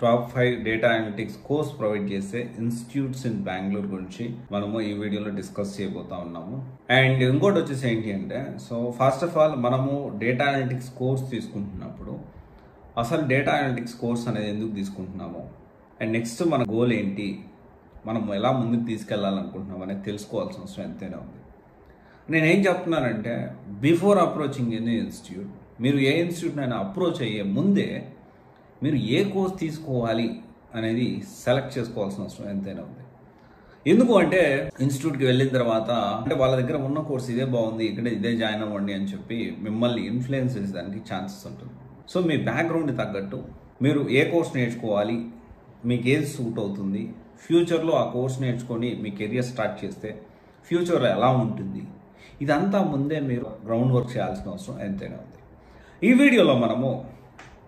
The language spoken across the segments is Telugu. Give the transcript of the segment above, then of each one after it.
Top 5 data analytics course provide చేసే ఇన్స్టిట్యూట్స్ ఇన్ బెంగళూరు గురించి మనము ఈ వీడియోలో డిస్కస్ చేయబోతా ఉన్నాము. అండ్ ఇంకోటి వచ్చేసి ఏంటి అంటే, సో ఫస్ట్ ఆఫ్ ఆల్ మనము డేటా అనలిటిక్స్ కోర్స్ తీసుకుంటున్నప్పుడు అసలు డేటా అనలిటిక్స్ కోర్స్ అనేది ఎందుకు తీసుకుంటున్నాము, అండ్ నెక్స్ట్ మన గోల్ ఏంటి, మనం ఎలా ముందుకు తీసుకెళ్లాలనుకుంటున్నాం అనేది తెలుసుకోవాల్సిన అవసరం ఎంతైనా ఉంది. నేనేం చెప్తున్నానంటే, బిఫోర్ అప్రోచింగ్ ఎనీ ఇన్స్టిట్యూట్, మీరు ఏ ఇన్స్టిట్యూట్నైనా అప్రోచ్ అయ్యే ముందే మీరు ఏ కోర్స్ తీసుకోవాలి అనేది సెలెక్ట్ చేసుకోవాల్సిన అవసరం ఎంతైనా ఉంది. ఎందుకు అంటే, ఇన్స్టిట్యూట్కి వెళ్ళిన తర్వాత అంటే వాళ్ళ దగ్గర ఉన్న కోర్స్ ఇదే బాగుంది, ఇక్కడ ఇదే జాయిన్ అవ్వండి అని చెప్పి మిమ్మల్ని ఇన్ఫ్లుయెన్స్ చేసేదానికి ఛాన్సెస్ ఉంటుంది. సో మీ బ్యాక్గ్రౌండ్కి తగ్గట్టు మీరు ఏ కోర్స్ నేర్చుకోవాలి, మీకు ఏది సూట్ అవుతుంది, ఫ్యూచర్లో ఆ కోర్స్ నేర్చుకొని మీ కెరియర్ స్టార్ట్ చేస్తే ఫ్యూచర్లో ఎలా ఉంటుంది, ఇదంతా ముందే మీరు గ్రౌండ్ వర్క్ చేయాల్సిన అవసరం ఎంతైనా ఉంది. ఈ వీడియోలో మనము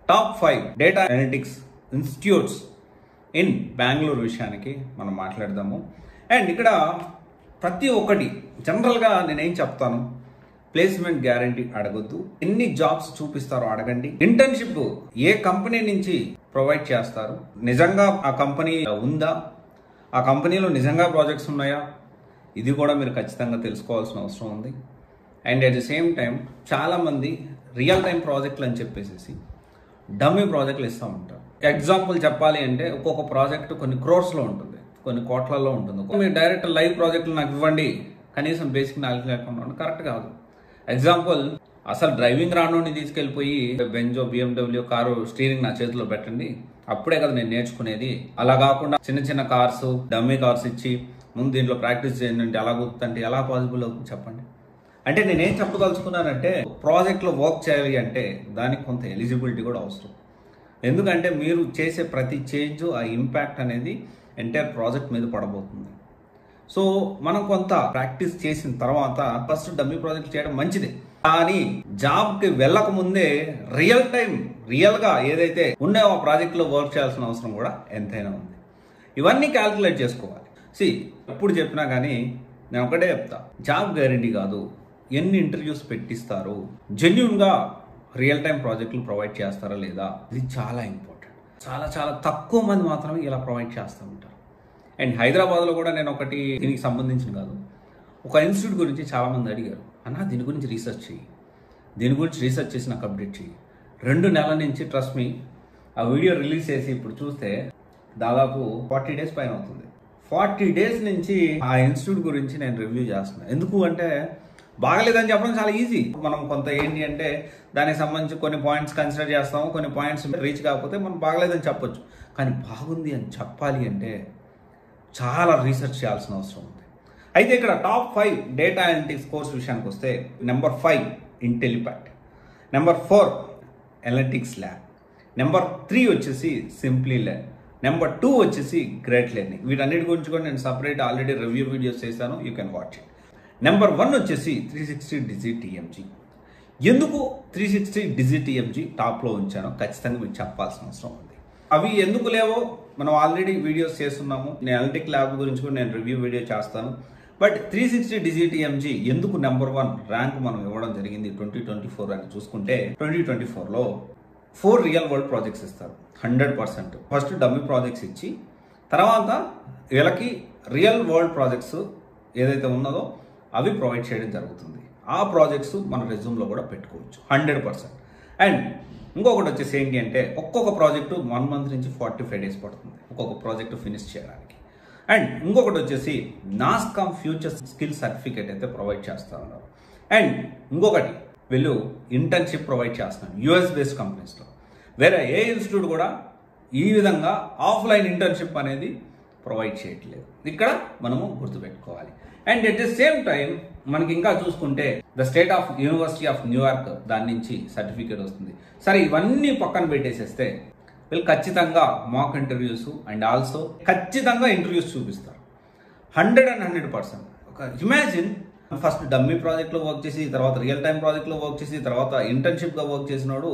top 5 data analytics institutes in Bengaluru విషయానికి మనం మాట్లాడదాము. అండ్ ఇక్కడ ప్రతి ఒక్కటి జనరల్గా నేనేం చెప్తాను, ప్లేస్మెంట్ గ్యారంటీ అడగొద్దు, ఎన్ని జాబ్స్ చూపిస్తారో అడగండి, ఇంటర్న్షిప్ ఏ కంపెనీ నుంచి ప్రొవైడ్ చేస్తారు, నిజంగా ఆ కంపెనీ ఉందా, ఆ కంపెనీలో నిజంగా ప్రాజెక్ట్స్ ఉన్నాయా, ఇది కూడా మీరు ఖచ్చితంగా తెలుసుకోవాల్సిన అవసరం ఉంది. And at the same time చాలామంది రియల్ టైం ప్రాజెక్టులు అని చెప్పేసి డమ్మీ ప్రాజెక్టులు ఇస్తూ ఉంటారు. ఎగ్జాంపుల్ చెప్పాలి అంటే, ఒక్కొక్క ప్రాజెక్ట్ కొన్ని క్రోర్స్లో ఉంటుంది, కొన్ని కోట్లలో ఉంటుంది. మీరు డైరెక్ట్ లైవ్ ప్రాజెక్టులు నాకు ఇవ్వండి, కనీసం బేసిక్ నాలెడ్జ్ లేకుండా కరెక్ట్ కాదు. ఎగ్జాంపుల్, అసలు డ్రైవింగ్ రానోని తీసుకెళ్ళిపోయి బెంజో BMW కారు స్టీరింగ్ నా చేతిలో పెట్టండి, అప్పుడే కదా నేను నేర్చుకునేది. అలా కాకుండా చిన్న చిన్న కార్స్, డమ్మీ కార్స్ ఇచ్చి ముందు దీంట్లో ప్రాక్టీస్ చేయండి అంటే ఎలా గుర్తుంటే ఎలా పాసిబుల్ అవుతుంది చెప్పండి. అంటే నేనేం చెప్పదలుచుకున్నానంటే, ప్రాజెక్ట్లో వర్క్ చేయాలి అంటే దానికి కొంత ఎలిజిబిలిటీ కూడా అవసరం. ఎందుకంటే మీరు చేసే ప్రతి చేంజ్, ఆ ఇంపాక్ట్ అనేది ఎంటైర్ ప్రాజెక్ట్ మీద పడబోతుంది. సో మనం కొంత ప్రాక్టీస్ చేసిన తర్వాత ఫస్ట్ డమ్మీ ప్రాజెక్ట్ చేయడం మంచిదే, కానీ జాబ్కి వెళ్ళక ముందే రియల్గా ఏదైతే ఉండే ఆ ప్రాజెక్ట్లో వర్క్ చేయాల్సిన అవసరం కూడా ఎంతైనా ఉంది. ఇవన్నీ క్యాల్కులేట్ చేసుకోవాలి. ఎప్పుడు చెప్పినా కానీ నేను ఒకటే చెప్తా, జాబ్ గ్యారంటీ కాదు, ఎన్ని ఇంటర్వ్యూస్ పెట్టిస్తారు, జెన్యూన్గా రియల్ టైం ప్రాజెక్టులు ప్రొవైడ్ చేస్తారా లేదా, ఇది చాలా ఇంపార్టెంట్. చాలా తక్కువ మంది మాత్రమే ఇలా ప్రొవైడ్ చేస్తూ ఉంటారు. అండ్ హైదరాబాద్లో కూడా నేను ఒకటి దీనికి సంబంధించిన కాదు, ఒక ఇన్స్టిట్యూట్ గురించి చాలామంది అడిగారు, అన్న దీని గురించి రీసెర్చ్ చేయి, దీని గురించి రీసెర్చ్ చేసి నాకు అప్డేట్ చేయి. 2 నెలల నుంచి ట్రస్ట్ మీ ఆ వీడియో రిలీజ్ చేసి ఇప్పుడు చూస్తే దాదాపు 40 డేస్ పైన అవుతుంది. 40 డేస్ నుంచి ఆ ఇన్స్టిట్యూట్ గురించి నేను రివ్యూ చేస్తున్నాను. ఎందుకు అంటే, బాగలేదని చెప్పడం చాలా ఈజీ. మనం కొంత ఏంటి అంటే దానికి సంబంధించి కొన్ని పాయింట్స్ కన్సిడర్ చేస్తాము, కొన్ని పాయింట్స్ రీచ్ కాకపోతే మనం బాగలేదని చెప్పొచ్చు. కానీ బాగుంది అని చెప్పాలి అంటే చాలా రీసెర్చ్ చేయాల్సిన అవసరం ఉంది. అయితే ఇక్కడ టాప్ 5 డేటా అనలిటిక్స్ కోర్స్ విషయానికి వస్తే, number 5 Intellipaat, number 4 analytics lab, number 3 వచ్చేసి సింప్లీ లెర్న్, నెంబర్ 2 వచ్చేసి గ్రేట్ లెర్నింగ్. వీటన్నిటి గురించి కూడా నేను సపరేట్ ఆల్రెడీ రివ్యూ వీడియోస్ చేశాను, you can watch it. Number 1 వచ్చేసి 360 డిజి TMG. ఎందుకు 360 డిజి TMG టాప్లో ఉంచానో ఖచ్చితంగా మీకు చెప్పాల్సిన అవసరం ఉంది. అవి ఎందుకు లేవో మనం ఆల్రెడీ వీడియోస్ చేస్తున్నాము, నేను అనలిటిక్ ల్యాబ్ గురించి కూడా నేను రివ్యూ వీడియో చేస్తాను. బట్ 360 డిజి TMG ఎందుకు నెంబర్ 1 ర్యాంక్ మనం ఇవ్వడం జరిగింది 2024 అని చూసుకుంటే, 2024లో 4 రియల్ వరల్డ్ ప్రాజెక్ట్స్ ఇస్తారు 100%. ఫస్ట్ డమ్మీ ప్రాజెక్ట్స్ ఇచ్చి తర్వాత వీళ్ళకి రియల్ వరల్డ్ ప్రాజెక్ట్స్ ఏదైతే ఉన్నదో అవి ప్రొవైడ్ చేయడం జరుగుతుంది. ఆ ప్రాజెక్ట్స్ మన రెజ్యూమ్లో కూడా పెట్టుకోవచ్చు 100%. అండ్ ఇంకొకటి వచ్చేసి ఏంటి అంటే, ఒక్కొక్క ప్రాజెక్టు 1 మంత్ నుంచి 45 డేస్ పడుతుంది ఒక్కొక్క ప్రాజెక్టు ఫినిష్ చేయడానికి. అండ్ ఇంకొకటి వచ్చేసి నాస్కామ్ ఫ్యూచర్ స్కిల్ సర్టిఫికేట్ అయితే ప్రొవైడ్ చేస్తూ ఉన్నారు. అండ్ ఇంకొకటి వీళ్ళు ఇంటర్న్షిప్ ప్రొవైడ్ చేస్తున్నారు US బేస్డ్ కంపెనీస్లో. వేరే ఏ ఇన్స్టిట్యూట్ కూడా ఈ విధంగా ఆఫ్లైన్ ఇంటర్న్షిప్ అనేది ప్రొవైడ్ చేయట్లేదు, ఇక్కడ మనము గుర్తుపెట్టుకోవాలి. And at the same time మనకి ఇంకా చూసుకుంటే the state of university of New York దాని నుంచి సర్టిఫికేట్ వస్తుంది. సరే, ఇవన్నీ పక్కన పెట్టేసేస్తే వీళ్ళు ఖచ్చితంగా మాక్ ఇంటర్వ్యూస్ అండ్ ఆల్సో ఖచ్చితంగా ఇంటర్వ్యూస్ చూపిస్తారు 100%. ఒక ఇమాజిన్, ఫస్ట్ డమ్మీ ప్రాజెక్ట్లో వర్క్ చేసి, తర్వాత రియల్ టైం ప్రాజెక్ట్లో వర్క్ చేసి, తర్వాత ఇంటర్న్షిప్గా వర్క్ చేసినాడు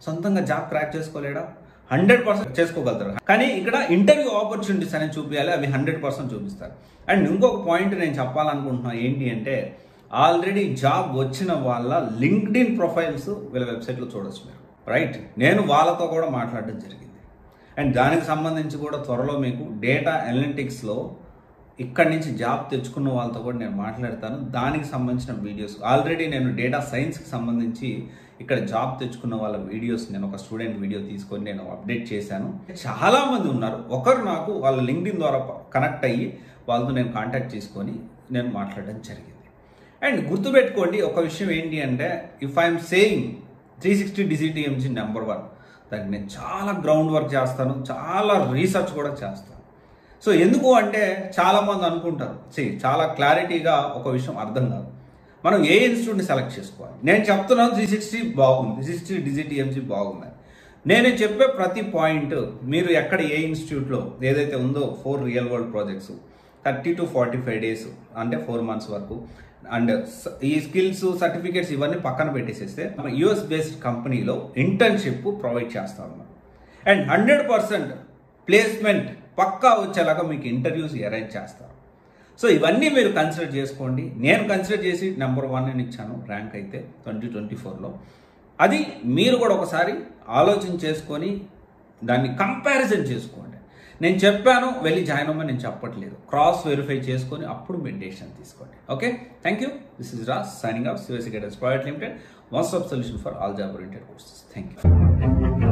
సొంతంగా జాబ్ క్రాక్ చేసుకోలేడా? 100% చేసుకోగలుగుతారు. కానీ ఇక్కడ ఇంటర్వ్యూ ఆపర్చునిటీస్ అనేది చూపించాలి, అవి 100% చూపిస్తారు. అండ్ ఇంకొక పాయింట్ నేను చెప్పాలనుకుంటున్నాను ఏంటి అంటే, ఆల్రెడీ జాబ్ వచ్చిన వాళ్ళ లింక్డ్ఇన్ ప్రొఫైల్స్ వీళ్ళ వెబ్సైట్లో చూడొచ్చు మీరు, రైట్? నేను వాళ్ళతో కూడా మాట్లాడడం జరిగింది. అండ్ దానికి సంబంధించి కూడా త్వరలో మీకు డేటా అనలిటిక్స్లో ఇక్కడి నుంచి జాబ్ తెచ్చుకున్న వాళ్ళతో కూడా నేను మాట్లాడతాను. దానికి సంబంధించిన వీడియోస్ ఆల్రెడీ నేను డేటా సైన్స్కి సంబంధించి ఇక్కడ జాబ్ తెచ్చుకున్న వాళ్ళ వీడియోస్ నేను ఒక స్టూడెంట్ వీడియో తీసుకొని నేను అప్డేట్ చేశాను. చాలామంది ఉన్నారు. ఒకరు నాకు వాళ్ళ లింక్డ్ఇన్ ద్వారా కనెక్ట్ అయ్యి వాళ్ళతో నేను కాంటాక్ట్ చేసుకొని నేను మాట్లాడడం జరిగింది. అండ్ గుర్తుపెట్టుకోండి ఒక విషయం ఏంటి అంటే, if I'm saying 360 DCTMG number 1, దానికి నేను చాలా గ్రౌండ్ వర్క్ చేస్తాను, చాలా రీసెర్చ్ కూడా చేస్తాను. సో ఎందుకు అంటే చాలామంది అనుకుంటారు, చాలా క్లారిటీగా ఒక విషయం అర్థం కాదు. మనం ఏ ఇన్స్టిట్యూట్ని సెలెక్ట్ చేసుకోవాలి. నేను చెప్తున్నాను 360 బాగుంది, 360 DCTMG బాగుంది. నేను చెప్పే ప్రతి పాయింట్ మీరు ఎక్కడ ఏ ఇన్స్టిట్యూట్లో ఏదైతే ఉందో 4 real world projects 30 to 45 days అంటే 4 months వరకు, అండ్ ఈ స్కిల్స్ సర్టిఫికేట్స్ ఇవన్నీ పక్కన పెట్టేసేస్తే US బేస్డ్ కంపెనీలో ఇంటర్న్షిప్ ప్రొవైడ్ చేస్తా ఉన్నాం. అండ్ 100% ప్లేస్మెంట్ పక్కా వచ్చేలాగా మీకు ఇంటర్వ్యూస్ అరేంజ్ చేస్తారు. సో ఇవన్నీ మీరు కన్సిడర్ చేసుకోండి. నేను కన్సిడర్ చేసి నెంబర్ 1 అని ఇచ్చాను ర్యాంక్ అయితే 2024లో. అది మీరు కూడా ఒకసారి ఆలోచన చేసుకొని దాన్ని కంపారిజన్ చేసుకోండి. నేను చెప్పాను వెళ్ళి జాయిన్ అవ్వమని నేను చెప్పట్లేదు. క్రాస్ వెరిఫై చేసుకొని అప్పుడు మీరు డెసిషన్ తీసుకోండి. Okay, thank you. This is Raj signing off CVC Guidance Private Limited, one stop solution for all job oriented courses. Thank you.